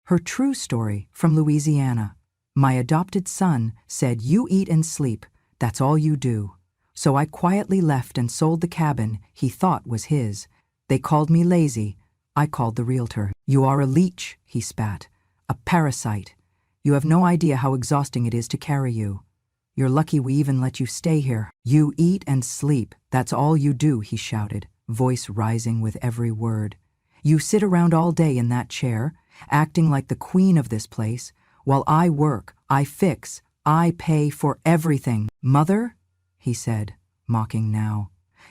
Her true story from Louisiana. My adopted son said, "You eat and sleep, that's all you do." So I quietly left and sold the cabin he thought was his. They called me lazy. I called the realtor. "You are a leech," he spat. "A parasite. You have no idea how exhausting it is to carry you. You're lucky we even let you stay here. You eat and sleep, that's all you do," he shouted, voice rising with every word. "You sit around all day in that chair, acting like the queen of this place, while I work, I fix, I pay for everything." "Mother," he said, mocking now,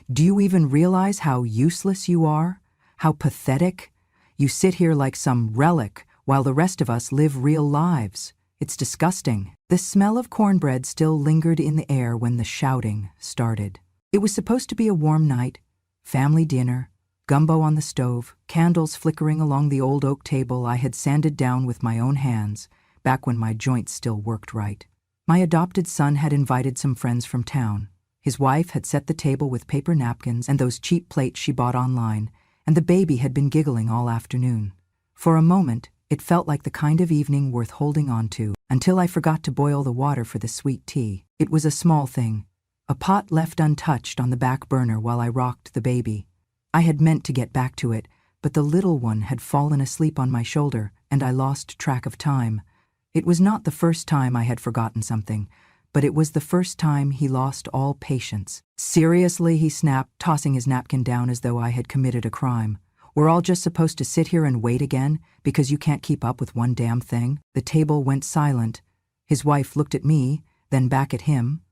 "do you even realize how useless you are? How pathetic? You sit here like some relic while the rest of us live real lives. It's disgusting." The smell of cornbread still lingered in the air when the shouting started. It was supposed to be a warm night, family dinner, gumbo on the stove, candles flickering along the old oak table I had sanded down with my own hands, back when my joints still worked right. My adopted son had invited some friends from town. His wife had set the table with paper napkins and those cheap plates she bought online, and the baby had been giggling all afternoon. For a moment, it felt like the kind of evening worth holding on to, until I forgot to boil the water for the sweet tea. It was a small thing, a pot left untouched on the back burner while I rocked the baby. I had meant to get back to it, but the little one had fallen asleep on my shoulder, and I lost track of time. It was not the first time I had forgotten something, but it was the first time he lost all patience. "Seriously," he snapped, tossing his napkin down as though I had committed a crime. "We're all just supposed to sit here and wait again because you can't keep up with one damn thing?" The table went silent. His wife looked at me, then back at him.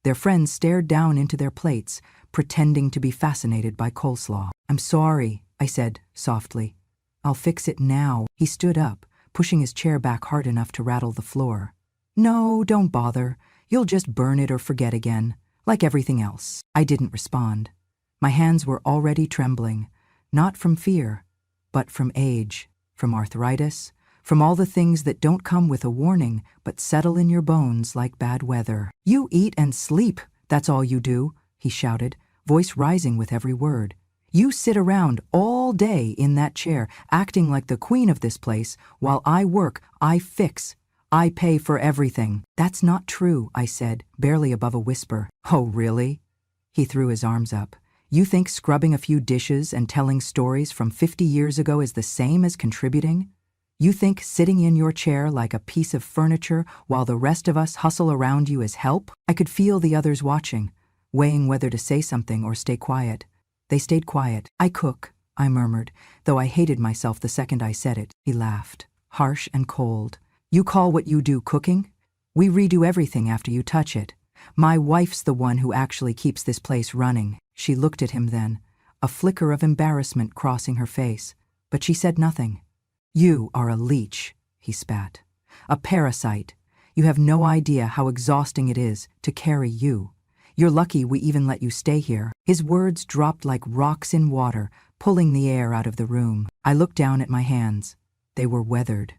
Their friends stared down into their plates, pretending to be fascinated by coleslaw. "I'm sorry," I said softly. "I'll fix it now." He stood up, pushing his chair back hard enough to rattle the floor. "No, don't bother. You'll just burn it or forget again, like everything else." I didn't respond. My hands were already trembling. Not from fear, but from age, from arthritis, from all the things that don't come with a warning but settle in your bones like bad weather. "You eat and sleep, that's all you do," he shouted, voice rising with every word. "You sit around all day in that chair, acting like the queen of this place, while I work, I fix, I pay for everything." "That's not true," I said, barely above a whisper. "Oh, really?" He threw his arms up. "You think scrubbing a few dishes and telling stories from 50 years ago is the same as contributing? You think sitting in your chair like a piece of furniture while the rest of us hustle around you is help?" I could feel the others watching, weighing whether to say something or stay quiet. They stayed quiet. "I cook," I murmured, though I hated myself the second I said it. He laughed, harsh and cold. "You call what you do cooking? We redo everything after you touch it. My wife's the one who actually keeps this place running." She looked at him then, a flicker of embarrassment crossing her face, but she said nothing. "You are a leech," he spat. "A parasite. You have no idea how exhausting it is to carry you. You're lucky we even let you stay here." His words dropped like rocks in water, pulling the air out of the room. I looked down at my hands. They were weathered,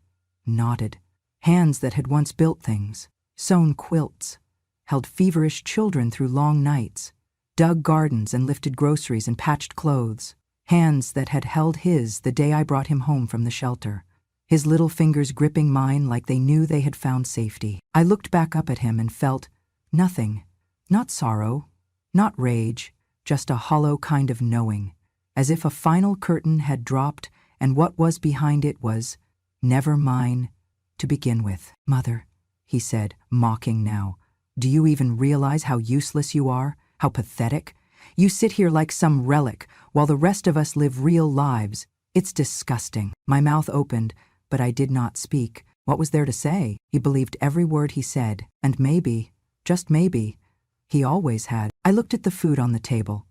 knotted. Hands that had once built things, sewn quilts, held feverish children through long nights, dug gardens and lifted groceries and patched clothes. Hands that had held his the day I brought him home from the shelter. His little fingers gripping mine like they knew they had found safety. I looked back up at him and felt nothing. Not sorrow, not rage, just a hollow kind of knowing, as if a final curtain had dropped and what was behind it was never mine to begin with. "Mother," he said, mocking now, "do you even realize how useless you are? How pathetic? You sit here like some relic while the rest of us live real lives. It's disgusting." My mouth opened, but I did not speak. What was there to say? He believed every word he said, and maybe, just maybe, he always had. I looked at the food on the table.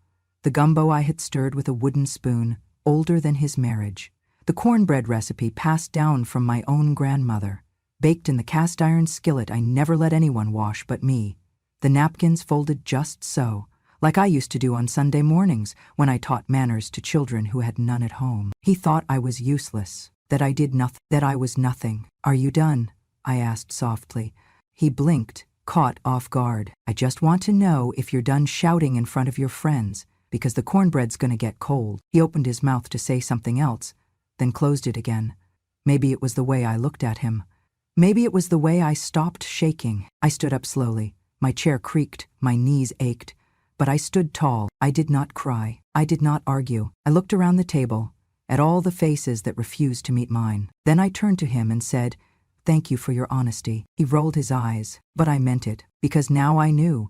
The gumbo I had stirred with a wooden spoon, older than his marriage. The cornbread recipe passed down from my own grandmother. Baked in the cast iron skillet I never let anyone wash but me. The napkins folded just so, like I used to do on Sunday mornings when I taught manners to children who had none at home. He thought I was useless, that I did nothing, that I was nothing. "Are you done?" I asked softly. He blinked, caught off guard. "I just want to know if you're done shouting in front of your friends, because the cornbread's gonna get cold." He opened his mouth to say something else, then closed it again. Maybe it was the way I looked at him. Maybe it was the way I stopped shaking. I stood up slowly. My chair creaked, my knees ached. But I stood tall. I did not cry. I did not argue. I looked around the table, at all the faces that refused to meet mine. Then I turned to him and said, "Thank you for your honesty." He rolled his eyes, but I meant it, because now I knew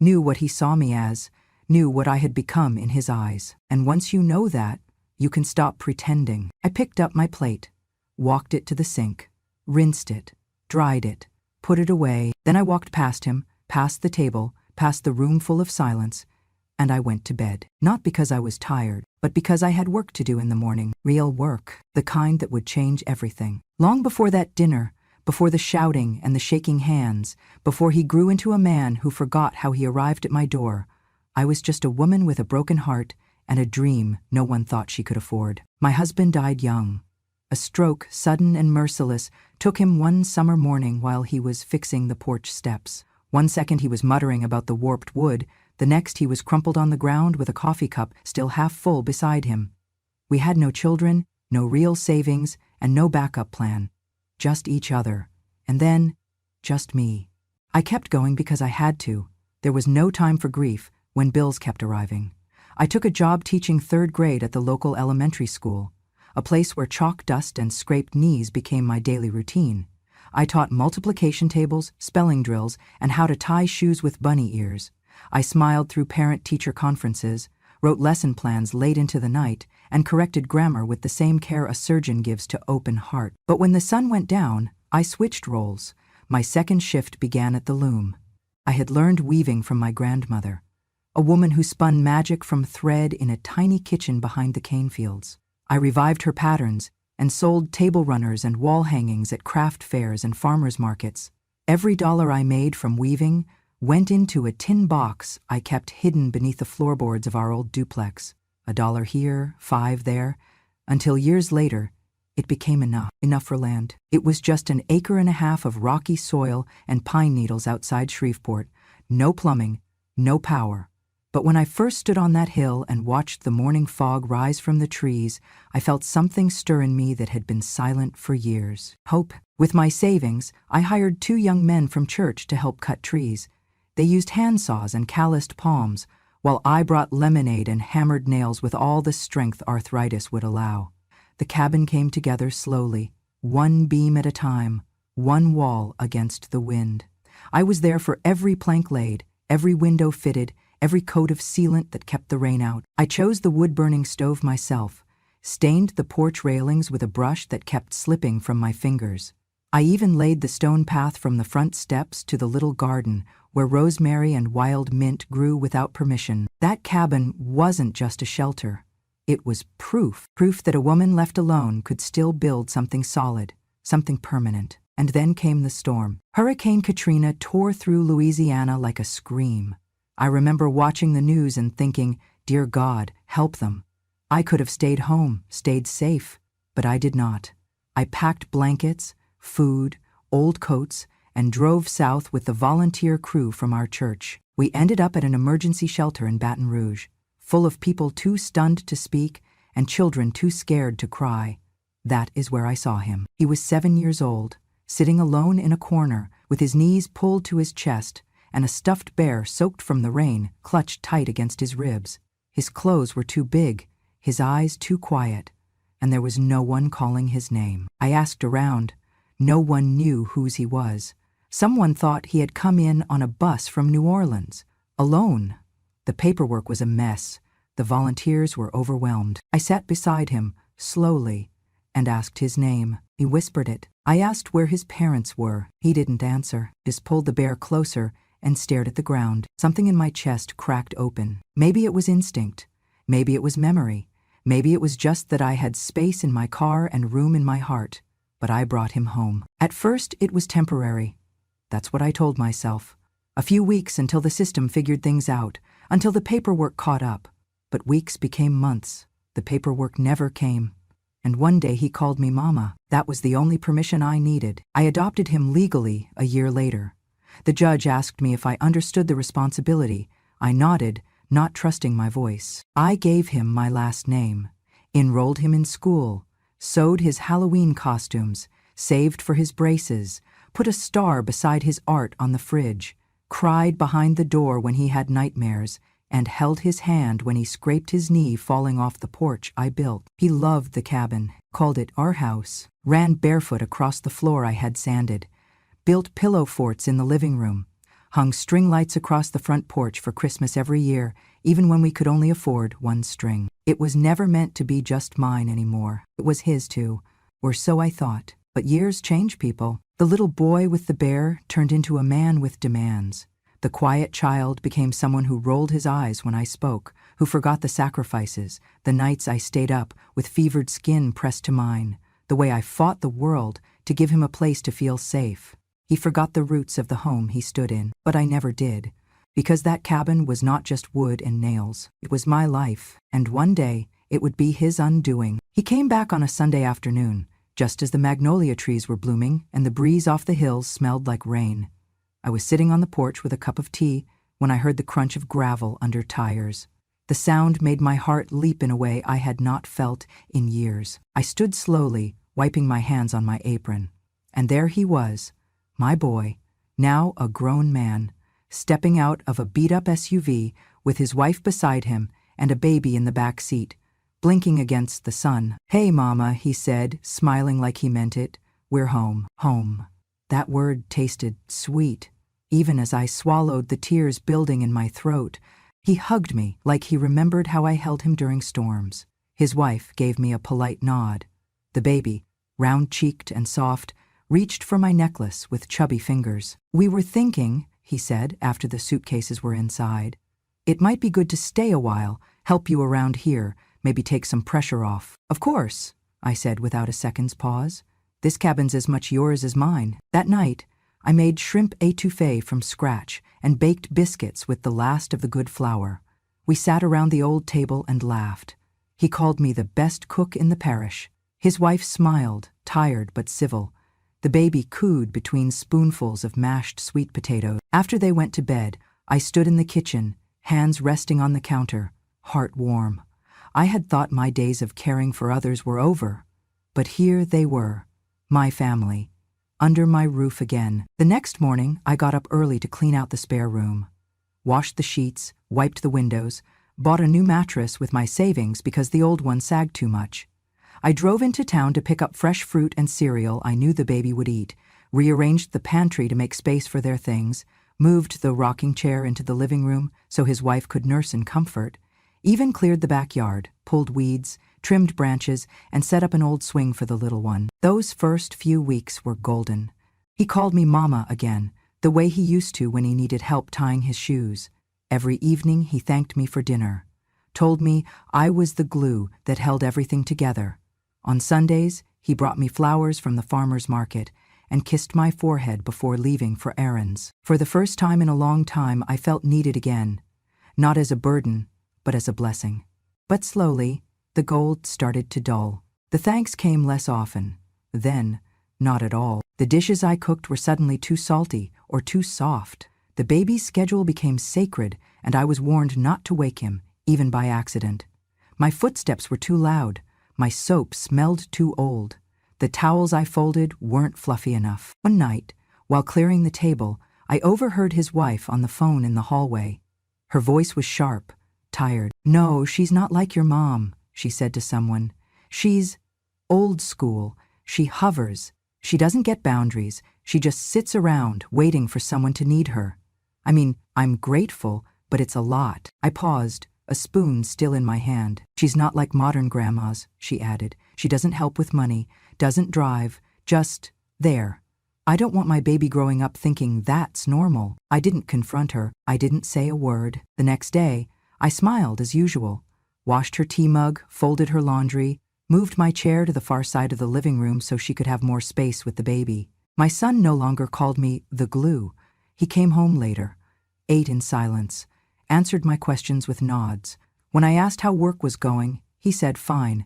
what he saw me as, knew what I had become in his eyes. And once you know that, you can stop pretending. I picked up my plate, walked it to the sink, rinsed it, dried it, put it away. Then I walked past him, past the table, past the room full of silence, and I went to bed. Not because I was tired, but because I had work to do in the morning. Real work, the kind that would change everything. Long before that dinner, before the shouting and the shaking hands, before he grew into a man who forgot how he arrived at my door, I was just a woman with a broken heart and a dream no one thought she could afford. My husband died young. A stroke, sudden and merciless, took him one summer morning while he was fixing the porch steps. One second he was muttering about the warped wood, the next he was crumpled on the ground with a coffee cup still half full beside him. We had no children, no real savings, and no backup plan. Just each other. And then, just me. I kept going because I had to. There was no time for grief when bills kept arriving. I took a job teaching 3rd grade at the local elementary school, a place where chalk dust and scraped knees became my daily routine. I taught multiplication tables, spelling drills, and how to tie shoes with bunny ears. I smiled through parent-teacher conferences, wrote lesson plans late into the night, and corrected grammar with the same care a surgeon gives to open heart. But when the sun went down, I switched roles. My second shift began at the loom. I had learned weaving from my grandmother, a woman who spun magic from thread in a tiny kitchen behind the cane fields. I revived her patterns and sold table runners and wall hangings at craft fairs and farmers markets. Every dollar I made from weaving went into a tin box I kept hidden beneath the floorboards of our old duplex. $1 here, 5 there, until years later, it became enough for land. It was just an acre and a half of rocky soil and pine needles outside Shreveport. No plumbing, no power. But when I first stood on that hill and watched the morning fog rise from the trees, I felt something stir in me that had been silent for years. Hope. With my savings, I hired 2 young men from church to help cut trees. They used handsaws and calloused palms, while I brought lemonade and hammered nails with all the strength arthritis would allow. The cabin came together slowly, one beam at a time, one wall against the wind. I was there for every plank laid, every window fitted, every coat of sealant that kept the rain out. I chose the wood-burning stove myself, stained the porch railings with a brush that kept slipping from my fingers. I even laid the stone path from the front steps to the little garden where rosemary and wild mint grew without permission. That cabin wasn't just a shelter. It was proof that a woman left alone could still build something solid, something permanent. And then came the storm. Hurricane Katrina tore through Louisiana like a scream. I remember watching the news and thinking, "Dear God, help them." I could have stayed home, stayed safe, but I did not. I packed blankets, food, old coats, and drove south with the volunteer crew from our church. We ended up at an emergency shelter in Baton Rouge, full of people too stunned to speak and children too scared to cry. That is where I saw him. He was 7 years old, sitting alone in a corner with his knees pulled to his chest and a stuffed bear soaked from the rain clutched tight against his ribs. His clothes were too big, his eyes too quiet, and there was no one calling his name. I asked around. No one knew whose he was. Someone thought he had come in on a bus from New Orleans, alone. The paperwork was a mess. The volunteers were overwhelmed. I sat beside him, slowly, and asked his name. He whispered it. I asked where his parents were. He didn't answer. Just pulled the bear closer and stared at the ground. Something in my chest cracked open. Maybe it was instinct. Maybe it was memory. Maybe it was just that I had space in my car and room in my heart. But I brought him home. At first, it was temporary. That's what I told myself. A few weeks until the system figured things out, until the paperwork caught up. But weeks became months. The paperwork never came. And one day he called me Mama. That was the only permission I needed. I adopted him legally a year later. The judge asked me if I understood the responsibility. I nodded, not trusting my voice. I gave him my last name, enrolled him in school, sewed his Halloween costumes, saved for his braces, put a star beside his art on the fridge, cried behind the door when he had nightmares, and held his hand when he scraped his knee falling off the porch I built. He loved the cabin, called it our house, ran barefoot across the floor I had sanded, built pillow forts in the living room, hung string lights across the front porch for Christmas every year, even when we could only afford one string. It was never meant to be just mine anymore. It was his too, or so I thought. But years change people. The little boy with the bear turned into a man with demands. The quiet child became someone who rolled his eyes when I spoke, who forgot the sacrifices, the nights I stayed up with fevered skin pressed to mine, the way I fought the world to give him a place to feel safe. He forgot the roots of the home he stood in, but I never did, because that cabin was not just wood and nails. It was my life, and one day it would be his undoing. He came back on a Sunday afternoon, just as the magnolia trees were blooming and the breeze off the hills smelled like rain. I was sitting on the porch with a cup of tea when I heard the crunch of gravel under tires. The sound made my heart leap in a way I had not felt in years. I stood slowly, wiping my hands on my apron. And there he was, my boy, now a grown man, stepping out of a beat-up SUV with his wife beside him and a baby in the back seat, blinking against the sun. "Hey, Mama," he said, smiling like he meant it. "We're home." Home. That word tasted sweet, even as I swallowed the tears building in my throat. He hugged me like he remembered how I held him during storms. His wife gave me a polite nod. The baby, round-cheeked and soft, reached for my necklace with chubby fingers. "We were thinking," he said after the suitcases were inside, "it might be good to stay a while, help you around here, maybe take some pressure off." "Of course," I said without a second's pause. "This cabin's as much yours as mine." That night, I made shrimp étouffée from scratch and baked biscuits with the last of the good flour. We sat around the old table and laughed. He called me the best cook in the parish. His wife smiled, tired but civil. The baby cooed between spoonfuls of mashed sweet potatoes. After they went to bed, I stood in the kitchen, hands resting on the counter, heart warm. I had thought my days of caring for others were over, but here they were, my family, under my roof again. The next morning, I got up early to clean out the spare room, washed the sheets, wiped the windows, bought a new mattress with my savings because the old one sagged too much. I drove into town to pick up fresh fruit and cereal I knew the baby would eat, rearranged the pantry to make space for their things, moved the rocking chair into the living room so his wife could nurse in comfort, even cleared the backyard, pulled weeds, trimmed branches, and set up an old swing for the little one. Those first few weeks were golden. He called me Mama again, the way he used to when he needed help tying his shoes. Every evening he thanked me for dinner, told me I was the glue that held everything together. On Sundays, he brought me flowers from the farmer's market and kissed my forehead before leaving for errands. For the first time in a long time, I felt needed again, not as a burden, but as a blessing. But slowly, the gold started to dull. The thanks came less often. Then, not at all. The dishes I cooked were suddenly too salty or too soft. The baby's schedule became sacred, and I was warned not to wake him, even by accident. My footsteps were too loud. My soap smelled too old. The towels I folded weren't fluffy enough. One night, while clearing the table, I overheard his wife on the phone in the hallway. Her voice was sharp, tired. "No, she's not like your mom," she said to someone. "She's old school. She hovers. She doesn't get boundaries. She just sits around, waiting for someone to need her. I mean, I'm grateful, but it's a lot." I paused, a spoon still in my hand. "She's not like modern grandmas," she added. "She doesn't help with money, doesn't drive, just there. I don't want my baby growing up thinking that's normal." I didn't confront her. I didn't say a word. The next day, I smiled as usual, washed her tea mug, folded her laundry, moved my chair to the far side of the living room so she could have more space with the baby. My son no longer called me the glue. He came home later, ate in silence, answered my questions with nods. When I asked how work was going, he said fine.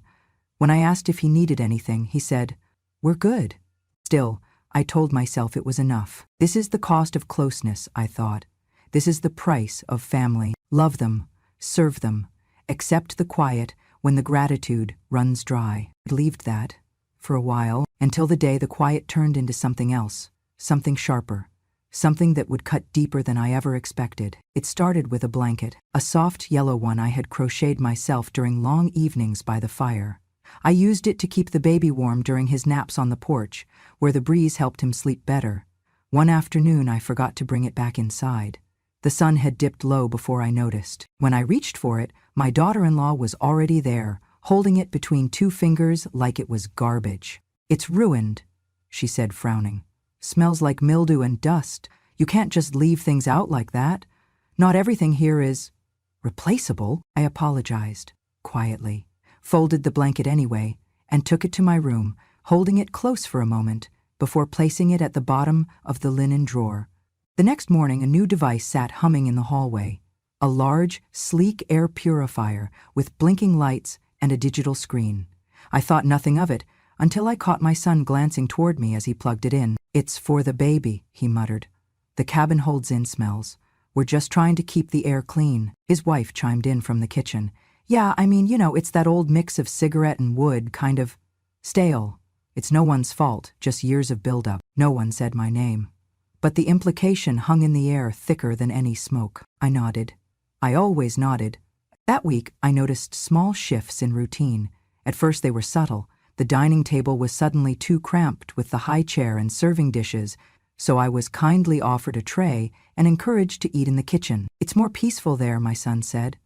When I asked if he needed anything, he said, "We're good." Still, I told myself it was enough. This is the cost of closeness, I thought. This is the price of family. Love them, serve them, accept the quiet when the gratitude runs dry. I believed that. for a while, until the day the quiet turned into something else, something sharper, something that would cut deeper than I ever expected. It started with a blanket, a soft yellow one I had crocheted myself during long evenings by the fire. I used it to keep the baby warm during his naps on the porch, where the breeze helped him sleep better. One afternoon I forgot to bring it back inside. The sun had dipped low before I noticed. When I reached for it, my daughter-in-law was already there, holding it between two fingers like it was garbage. "It's ruined," she said, frowning. "Smells like mildew and dust. You can't just leave things out like that. Not everything here is replaceable." I apologized, quietly, folded the blanket anyway, and took it to my room, holding it close for a moment before placing it at the bottom of the linen drawer. The next morning, a new device sat humming in the hallway. A large, sleek air purifier with blinking lights and a digital screen. I thought nothing of it until I caught my son glancing toward me as he plugged it in. "It's for the baby," he muttered. "The cabin holds in smells. We're just trying to keep the air clean." His wife chimed in from the kitchen. "Yeah, I mean, it's that old mix of cigarette and wood, kind of stale. It's no one's fault, just years of buildup." No one said my name, but the implication hung in the air thicker than any smoke. I nodded. I always nodded. That week, I noticed small shifts in routine. At first they were subtle. The dining table was suddenly too cramped with the high chair and serving dishes, so I was kindly offered a tray and encouraged to eat in the kitchen. "It's more peaceful there," my son said.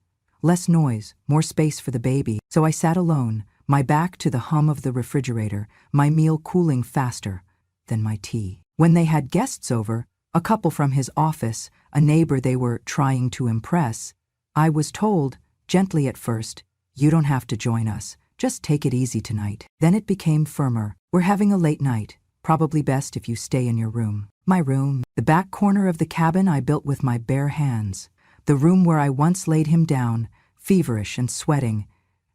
"Less noise, more space for the baby." So I sat alone, my back to the hum of the refrigerator, my meal cooling faster than my tea. When they had guests over, a couple from his office, a neighbor they were trying to impress, I was told, gently at first, "You don't have to join us. Just take it easy tonight." Then it became firmer. "We're having a late night. Probably best if you stay in your room." My room, the back corner of the cabin I built with my bare hands. The room where I once laid him down, feverish and sweating,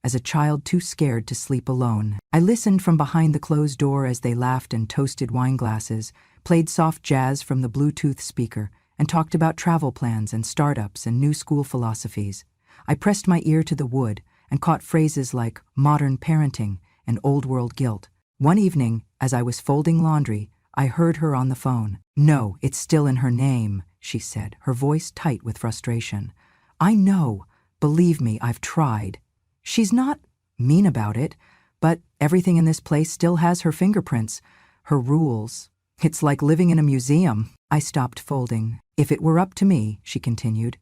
as a child too scared to sleep alone. I listened from behind the closed door as they laughed and toasted wine glasses, played soft jazz from the Bluetooth speaker, and talked about travel plans and startups and new school philosophies. I pressed my ear to the wood and caught phrases like modern parenting and old world guilt. One evening, as I was folding laundry, I heard her on the phone. "No, it's still in her name," she said, her voice tight with frustration. "I know. Believe me, I've tried. She's not mean about it, but everything in this place still has her fingerprints, her rules. It's like living in a museum." I stopped folding. "If it were up to me," she continued,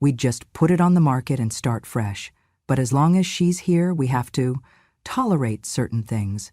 "we'd just put it on the market and start fresh. But as long as she's here, we have to tolerate certain things.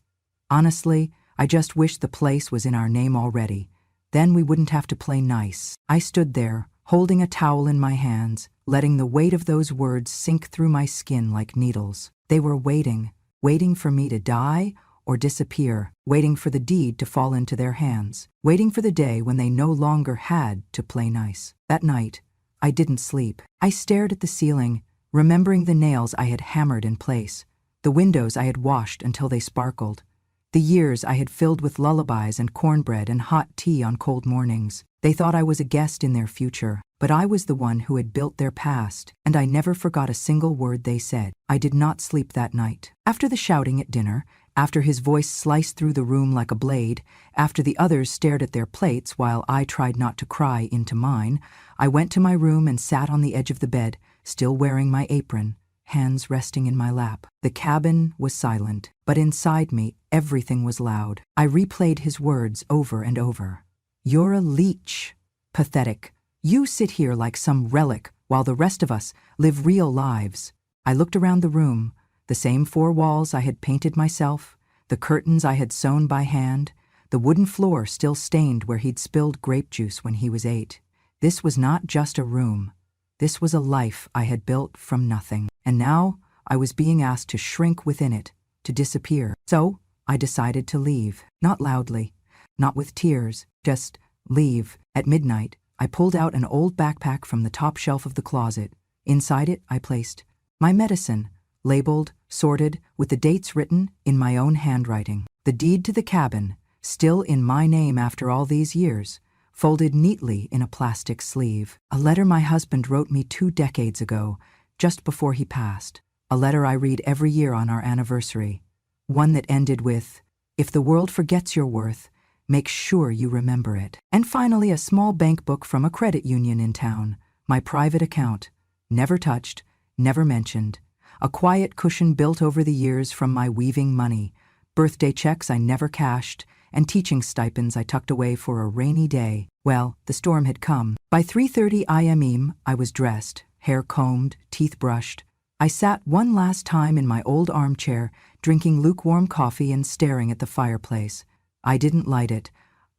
Honestly, I just wish the place was in our name already. Then we wouldn't have to play nice." I stood there, holding a towel in my hands, letting the weight of those words sink through my skin like needles. They were waiting for me to die or disappear, waiting for the deed to fall into their hands, waiting for the day when they no longer had to play nice. That night, I didn't sleep. I stared at the ceiling, remembering the nails I had hammered in place, the windows I had washed until they sparkled, the years I had filled with lullabies and cornbread and hot tea on cold mornings. They thought I was a guest in their future, but I was the one who had built their past, and I never forgot a single word they said. I did not sleep that night. After the shouting at dinner, after his voice sliced through the room like a blade, after the others stared at their plates while I tried not to cry into mine, I went to my room and sat on the edge of the bed, still wearing my apron, hands resting in my lap. The cabin was silent, but inside me, everything was loud. I replayed his words over and over. "You're a leech. Pathetic. You sit here like some relic while the rest of us live real lives." I looked around the room, the same four walls I had painted myself, the curtains I had sewn by hand, the wooden floor still stained where he'd spilled grape juice when he was 8. This was not just a room. This was a life I had built from nothing. And now I was being asked to shrink within it, to disappear. So I decided to leave, not loudly, not with tears, just leave. At midnight, I pulled out an old backpack from the top shelf of the closet. Inside it, I placed my medicine, labeled, sorted, with the dates written in my own handwriting. The deed to the cabin, still in my name after all these years, folded neatly in a plastic sleeve. A letter my husband wrote me 2 decades ago, just before he passed. A letter I read every year on our anniversary. One that ended with, If the world forgets your worth, make sure you remember it. And finally, a small bank book from a credit union in town. My private account. Never touched, never mentioned. A quiet cushion built over the years from my weaving money. Birthday checks I never cashed, and teaching stipends I tucked away for a rainy day. Well, the storm had come. By 3:30 am, I was dressed, hair combed, teeth brushed. I sat one last time in my old armchair, drinking lukewarm coffee and staring at the fireplace. I didn't light it.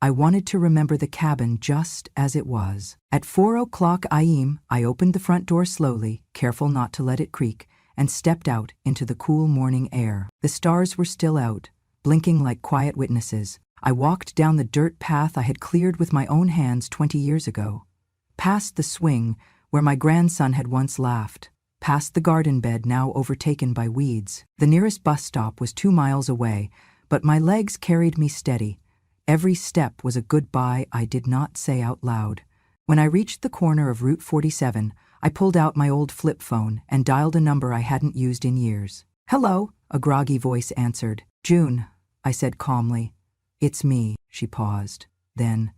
I wanted to remember the cabin just as it was. At 4:00 am, I opened the front door slowly, careful not to let it creak, and stepped out into the cool morning air. The stars were still out, blinking like quiet witnesses. I walked down the dirt path I had cleared with my own hands 20 years ago. Past the swing, where my grandson had once laughed. Past the garden bed now overtaken by weeds. The nearest bus stop was 2 miles away, but my legs carried me steady. Every step was a goodbye I did not say out loud. When I reached the corner of Route 47, I pulled out my old flip phone and dialed a number I hadn't used in years. "Hello," a groggy voice answered. "June," I said calmly. "It's me," she paused. Then,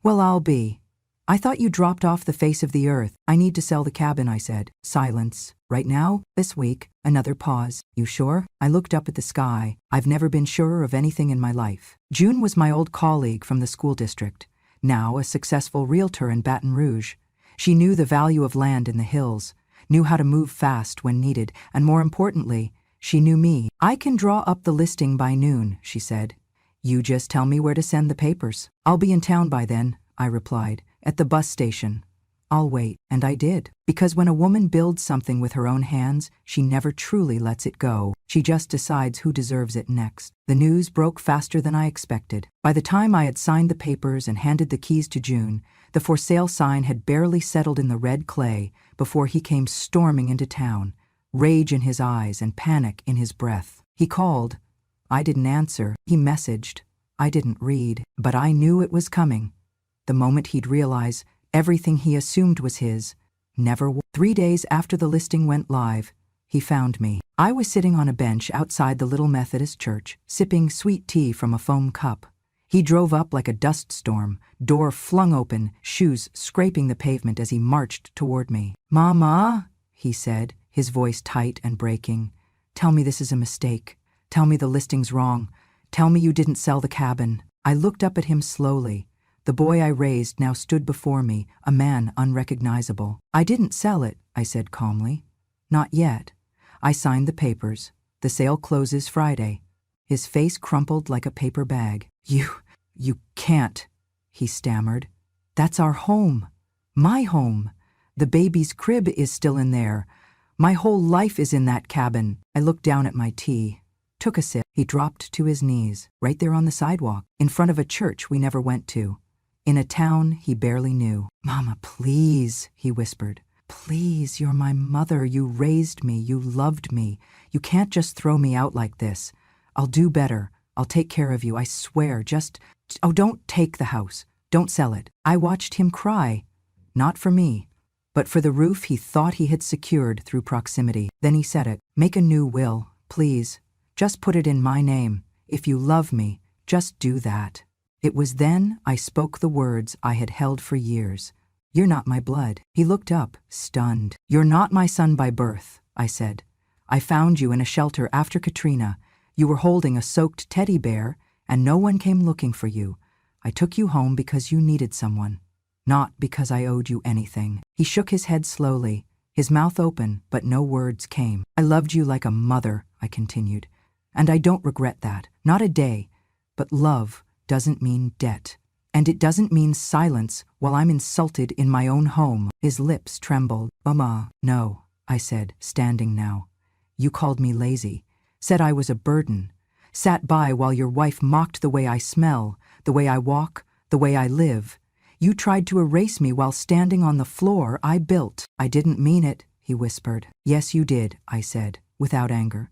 "Well, I'll be. I thought you dropped off the face of the earth. I need to sell the cabin," I said. Silence. "Right now? This week?" Another pause. "You sure?" I looked up at the sky. I've never been surer of anything in my life. June was my old colleague from the school district, now a successful realtor in Baton Rouge. She knew the value of land in the hills, knew how to move fast when needed, and more importantly, she knew me. "I can draw up the listing by noon," she said. "You just tell me where to send the papers." "I'll be in town by then," I replied. "At the bus station." "I'll wait." And I did. Because when a woman builds something with her own hands, she never truly lets it go. She just decides who deserves it next. The news broke faster than I expected. By the time I had signed the papers and handed the keys to June, the for sale sign had barely settled in the red clay before he came storming into town, rage in his eyes and panic in his breath. He called. I didn't answer. He messaged. I didn't read. But I knew it was coming. The moment he'd realize everything he assumed was his, 3 days after the listing went live, he found me. I was sitting on a bench outside the little Methodist church, sipping sweet tea from a foam cup. He drove up like a dust storm, door flung open, shoes scraping the pavement as he marched toward me. "Mama," he said, his voice tight and breaking. "Tell me this is a mistake. Tell me the listing's wrong. Tell me you didn't sell the cabin." I looked up at him slowly. The boy I raised now stood before me, a man unrecognizable. "I didn't sell it," I said calmly. "Not yet. I signed the papers. The sale closes Friday." His face crumpled like a paper bag. You can't," he stammered. "That's our home. My home. The baby's crib is still in there. My whole life is in that cabin." I looked down at my tea, took a sip. He dropped to his knees, right there on the sidewalk, in front of a church we never went to, in a town he barely knew. "Mama, please," he whispered. "Please, you're my mother. You raised me. You loved me. You can't just throw me out like this. I'll do better. I'll take care of you, I swear. Don't take the house. Don't sell it." I watched him cry, not for me, but for the roof he thought he had secured through proximity. Then he said it. "Make a new will, please. Just put it in my name. If you love me, just do that." It was then I spoke the words I had held for years. "You're not my blood." He looked up, stunned. "You're not my son by birth," I said. "I found you in a shelter after Katrina. You were holding a soaked teddy bear, and no one came looking for you. I took you home because you needed someone, not because I owed you anything." He shook his head slowly, his mouth open, but no words came. "I loved you like a mother," I continued, "and I don't regret that, not a day. But love doesn't mean debt. And it doesn't mean silence while I'm insulted in my own home." His lips trembled. "Mama, no," I said, standing now. "You called me lazy, said I was a burden, sat by while your wife mocked the way I smell, the way I walk, the way I live. You tried to erase me while standing on the floor I built." "I didn't mean it," he whispered. "Yes, you did," I said, without anger.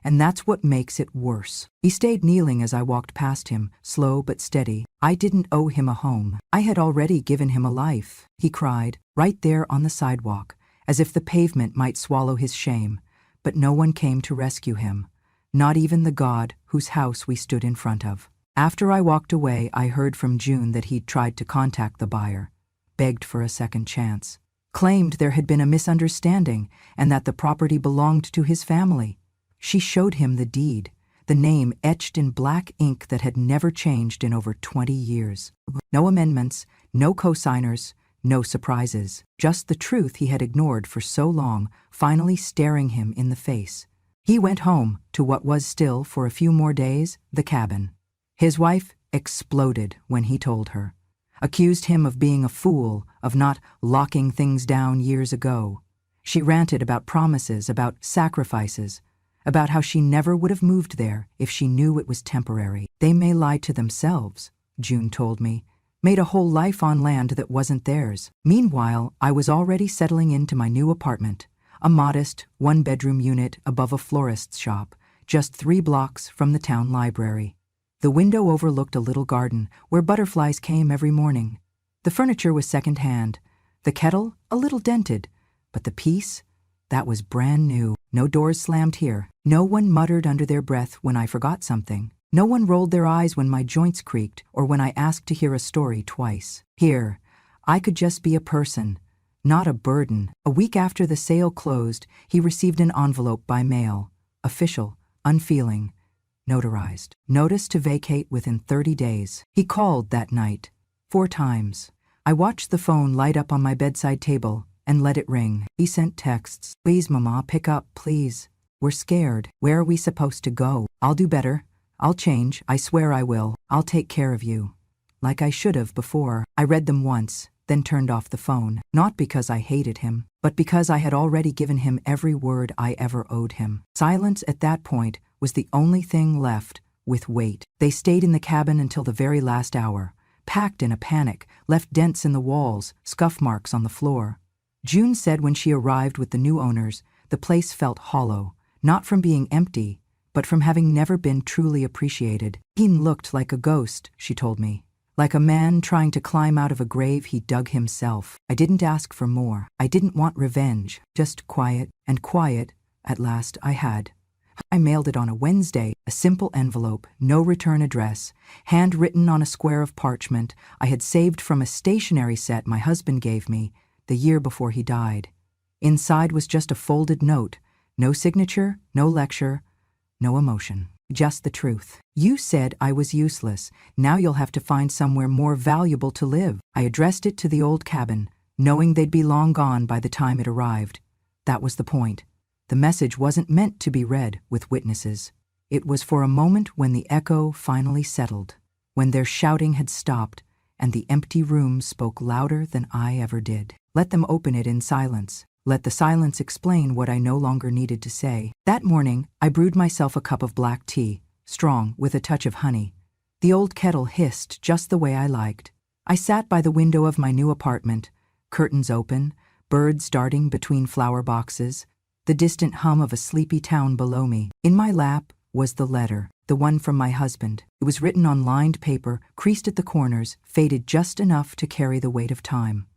"And that's what makes it worse." He stayed kneeling as I walked past him, slow but steady. I didn't owe him a home. I had already given him a life. He cried, right there on the sidewalk, as if the pavement might swallow his shame. But no one came to rescue him. not even the God whose house we stood in front of. After I walked away, I heard from June that he'd tried to contact the buyer, begged for a second chance, claimed there had been a misunderstanding and that the property belonged to his family. She showed him the deed, the name etched in black ink that had never changed in over 20 years. No amendments, no co-signers, no surprises, just the truth he had ignored for so long, finally staring him in the face. He went home to what was still, for a few more days, the cabin. His wife exploded when he told her, accused him of being a fool, of not locking things down years ago. She ranted about promises, about sacrifices, about how she never would have moved there if she knew it was temporary. They may lie to themselves, June told me, made a whole life on land that wasn't theirs. Meanwhile, I was already settling into my new apartment, a modest one-bedroom unit above a florist's shop, just 3 blocks from the town library. The window overlooked a little garden where butterflies came every morning. The furniture was second-hand, the kettle a little dented, but the piece, that was brand new. No doors slammed here. No one muttered under their breath when I forgot something. No one rolled their eyes when my joints creaked or when I asked to hear a story twice. Here, I could just be a person, not a burden. A week after the sale closed, he received an envelope by mail, official, unfeeling, notarized. Notice to vacate within 30 days. He called that night, 4 times. I watched the phone light up on my bedside table and let it ring. He sent texts. Please, Mama, pick up, please. We're scared. Where are we supposed to go? I'll do better. I'll change. I swear I will. I'll take care of you. Like I should have before. I read them once, then turned off the phone. Not because I hated him, but because I had already given him every word I ever owed him. Silence at that point was the only thing left, with weight. They stayed in the cabin until the very last hour, packed in a panic, left dents in the walls, scuff marks on the floor. June said when she arrived with the new owners, the place felt hollow, not from being empty, but from having never been truly appreciated. He looked like a ghost, she told me, like a man trying to climb out of a grave he dug himself. I didn't ask for more. I didn't want revenge, just quiet, and quiet, at last I had. I mailed it on a Wednesday, a simple envelope, no return address, handwritten on a square of parchment I had saved from a stationery set my husband gave me the year before he died. Inside was just a folded note, no signature, no lecture, no emotion, just the truth. You said I was useless. Now you'll have to find somewhere more valuable to live. I addressed it to the old cabin, knowing they'd be long gone by the time it arrived. That was the point. The message wasn't meant to be read with witnesses. It was for a moment when the echo finally settled, when their shouting had stopped and the empty room spoke louder than I ever did. Let them open it in silence. Let the silence explain what I no longer needed to say. That morning, I brewed myself a cup of black tea, strong, with a touch of honey. The old kettle hissed just the way I liked. I sat by the window of my new apartment, curtains open, birds darting between flower boxes, the distant hum of a sleepy town below me. In my lap was the letter, the one from my husband. It was written on lined paper, creased at the corners, faded just enough to carry the weight of time.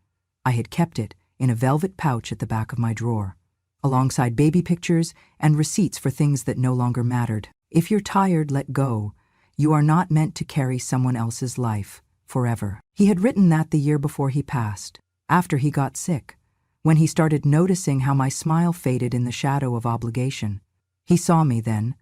I had kept it in a velvet pouch at the back of my drawer, alongside baby pictures and receipts for things that no longer mattered. If you're tired, let go. You are not meant to carry someone else's life forever. He had written that the year before he passed, after he got sick, when he started noticing how my smile faded in the shadow of obligation. He saw me then,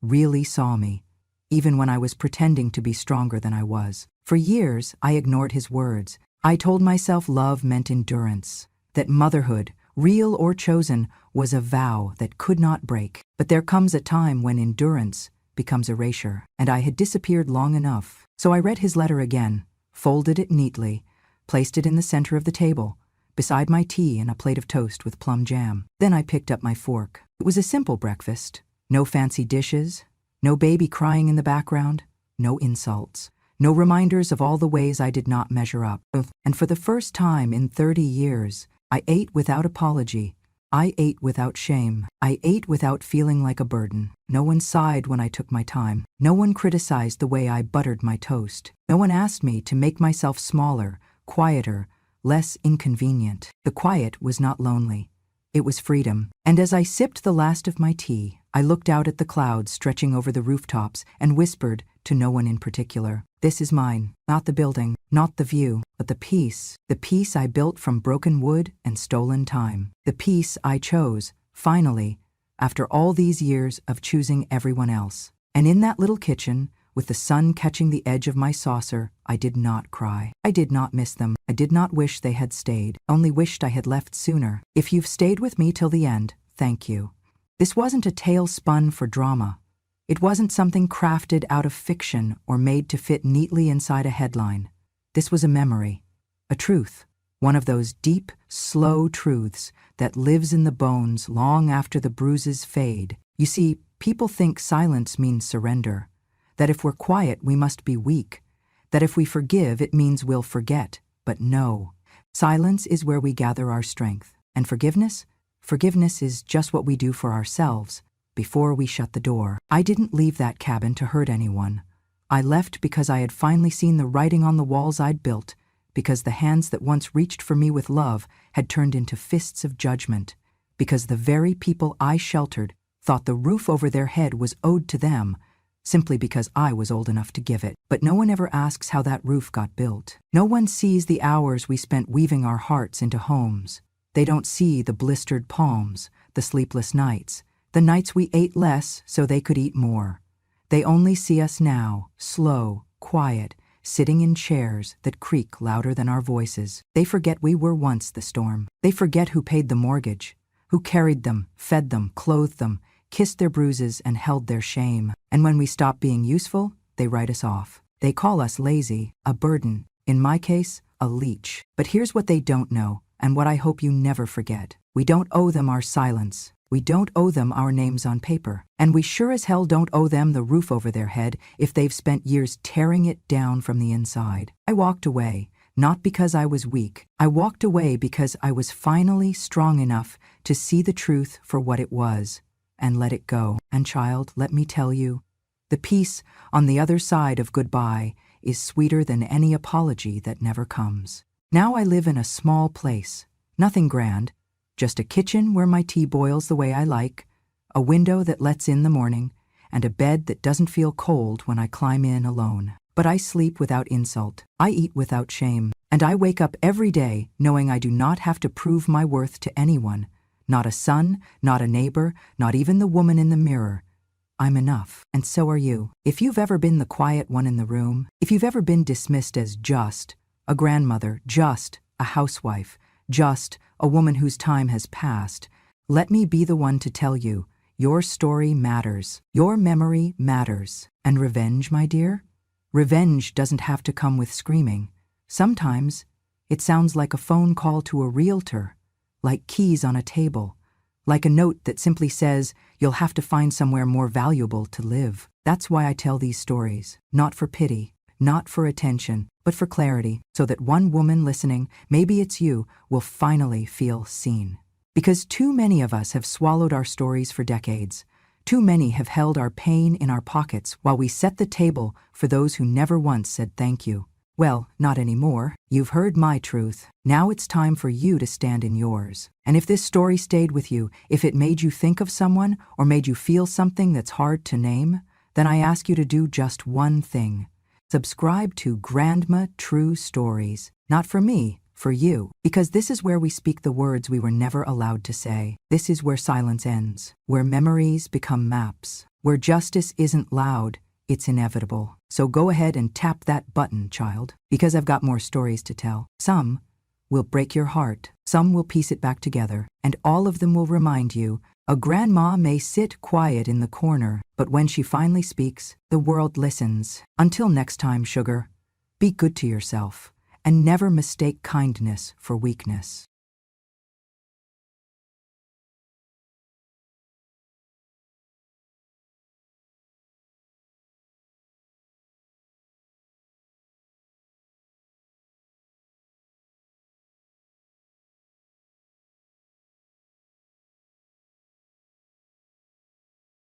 really saw me, even when I was pretending to be stronger than I was. For years, I ignored his words. I told myself love meant endurance, that motherhood, real or chosen, was a vow that could not break. But there comes a time when endurance becomes erasure, and I had disappeared long enough. So I read his letter again, folded it neatly, placed it in the center of the table, beside my tea and a plate of toast with plum jam. Then I picked up my fork. It was a simple breakfast. No fancy dishes, no baby crying in the background, no insults, no reminders of all the ways I did not measure up. And for the first time in 30 years, I ate without apology. I ate without shame. I ate without feeling like a burden. No one sighed when I took my time. No one criticized the way I buttered my toast. No one asked me to make myself smaller, quieter, less inconvenient. The quiet was not lonely. It was freedom. And as I sipped the last of my tea, I looked out at the clouds stretching over the rooftops and whispered to no one in particular. This is mine, not the building, not the view, but the peace I built from broken wood and stolen time. The peace I chose, finally, after all these years of choosing everyone else. And in that little kitchen, with the sun catching the edge of my saucer, I did not cry. I did not miss them. I did not wish they had stayed, only wished I had left sooner. If you've stayed with me till the end, thank you. This wasn't a tale spun for drama. It wasn't something crafted out of fiction or made to fit neatly inside a headline. This was a memory, a truth, one of those deep, slow truths that lives in the bones long after the bruises fade. You see, people think silence means surrender, that if we're quiet we must be weak, that if we forgive it means we'll forget. But no, silence is where we gather our strength. And forgiveness? Forgiveness is just what we do for ourselves before we shut the door. I didn't leave that cabin to hurt anyone. I left because I had finally seen the writing on the walls I'd built, because the hands that once reached for me with love had turned into fists of judgment, because the very people I sheltered thought the roof over their head was owed to them, simply because I was old enough to give it. But no one ever asks how that roof got built. No one sees the hours we spent weaving our hearts into homes. They don't see the blistered palms, the sleepless nights, the nights we ate less so they could eat more. They only see us now, slow, quiet, sitting in chairs that creak louder than our voices. They forget we were once the storm. They forget who paid the mortgage, who carried them, fed them, clothed them, kissed their bruises and held their shame. And when we stop being useful, they write us off. They call us lazy, a burden, in my case, a leech. But here's what they don't know, and what I hope you never forget. We don't owe them our silence. We don't owe them our names on paper. And we sure as hell don't owe them the roof over their head if they've spent years tearing it down from the inside. I walked away, not because I was weak. I walked away because I was finally strong enough to see the truth for what it was and let it go. And child, let me tell you, the peace on the other side of goodbye is sweeter than any apology that never comes. Now I live in a small place, nothing grand, just a kitchen where my tea boils the way I like, a window that lets in the morning, and a bed that doesn't feel cold when I climb in alone. But I sleep without insult, I eat without shame, and I wake up every day knowing I do not have to prove my worth to anyone, not a son, not a neighbor, not even the woman in the mirror. I'm enough, and so are you. If you've ever been the quiet one in the room, if you've ever been dismissed as just a grandmother, just a housewife, just a woman whose time has passed, let me be the one to tell you, your story matters. Your memory matters. And revenge, my dear? Revenge doesn't have to come with screaming. Sometimes it sounds like a phone call to a realtor, like keys on a table, like a note that simply says you'll have to find somewhere more valuable to live. That's why I tell these stories, not for pity, not for attention, but for clarity, so that one woman listening, maybe it's you, will finally feel seen. Because too many of us have swallowed our stories for decades. Too many have held our pain in our pockets while we set the table for those who never once said thank you. Well, not anymore. You've heard my truth. Now it's time for you to stand in yours. And if this story stayed with you, if it made you think of someone or made you feel something that's hard to name, then I ask you to do just one thing. Subscribe to Grandma True Stories. Not for me, for you. Because this is where we speak the words we were never allowed to say. This is where silence ends. Where memories become maps. Where justice isn't loud, it's inevitable. So go ahead and tap that button, child. Because I've got more stories to tell. Some will break your heart. Some will piece it back together. And all of them will remind you, a grandma may sit quiet in the corner, but when she finally speaks, the world listens. Until next time, sugar, be good to yourself, and never mistake kindness for weakness.